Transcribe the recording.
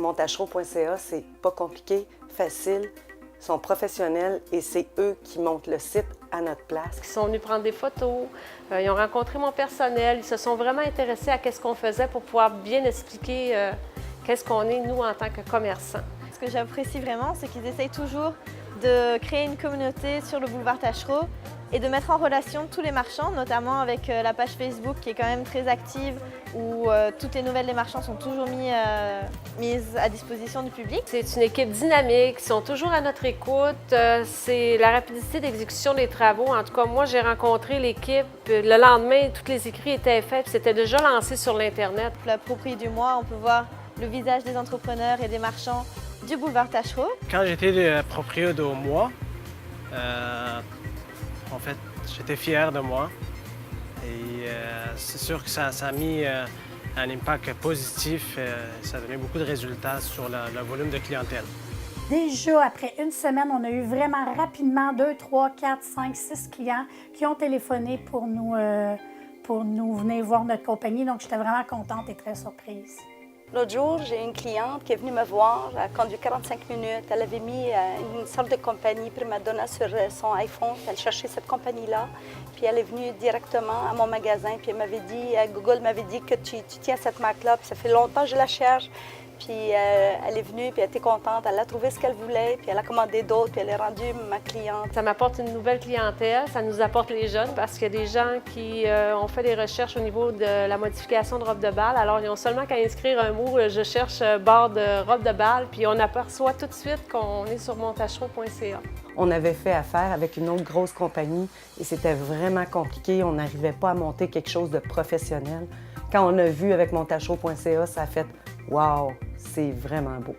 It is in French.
Montachereau.ca, c'est pas compliqué, facile, ils sont professionnels et c'est eux qui montent le site à notre place. Ils sont venus prendre des photos, ils ont rencontré mon personnel, ils se sont vraiment intéressés à ce qu'on faisait pour pouvoir bien expliquer qu'est-ce qu'on est, nous, en tant que commerçants. Ce que j'apprécie vraiment, c'est qu'ils essayent toujours de créer une communauté sur le boulevard Taschereau et de mettre en relation tous les marchands, notamment avec la page Facebook qui est quand même très active, où toutes les nouvelles des marchands sont toujours mises à disposition du public. C'est une équipe dynamique, ils sont toujours à notre écoute. C'est la rapidité d'exécution des travaux. En tout cas, moi, j'ai rencontré l'équipe. Le lendemain, tous les écrits étaient faits, puis c'était déjà lancé sur l'Internet. La Pro-Prix du mois, on peut voir le visage des entrepreneurs et des marchands du boulevard Taschereau. Quand j'étais propriétaire au mois, en fait, j'étais fier de moi. Et c'est sûr que ça a mis un impact positif. Ça a donné beaucoup de résultats sur le volume de clientèle. Déjà, après une semaine, on a eu vraiment rapidement 2, 3, 4, 5, 6 clients qui ont téléphoné pour nous venir voir notre compagnie. Donc, j'étais vraiment contente et très surprise. L'autre jour, j'ai une cliente qui est venue me voir, elle a conduit 45 minutes. Elle avait mis une sorte de compagnie Primadonna sur son iPhone. Elle cherchait cette compagnie-là. Puis elle est venue directement à mon magasin. Puis elle m'avait dit, Google m'avait dit que tu tiens cette marque-là. Puis ça fait longtemps que je la cherche. Puis elle est venue, puis elle était contente. Elle a trouvé ce qu'elle voulait, puis elle a commandé d'autres, puis elle est rendue ma cliente. Ça m'apporte une nouvelle clientèle, ça nous apporte les jeunes parce qu'il y a des gens qui ont fait des recherches au niveau de la modification de robe de bal. Alors, ils ont seulement qu'à inscrire un mot « Je cherche bord de robe de bal », puis on aperçoit tout de suite qu'on est sur montachereau.ca. On avait fait affaire avec une autre grosse compagnie et c'était vraiment compliqué. On n'arrivait pas à monter quelque chose de professionnel. Quand on a vu avec montachereau.ca, ça a fait « Wow, c'est vraiment beau ».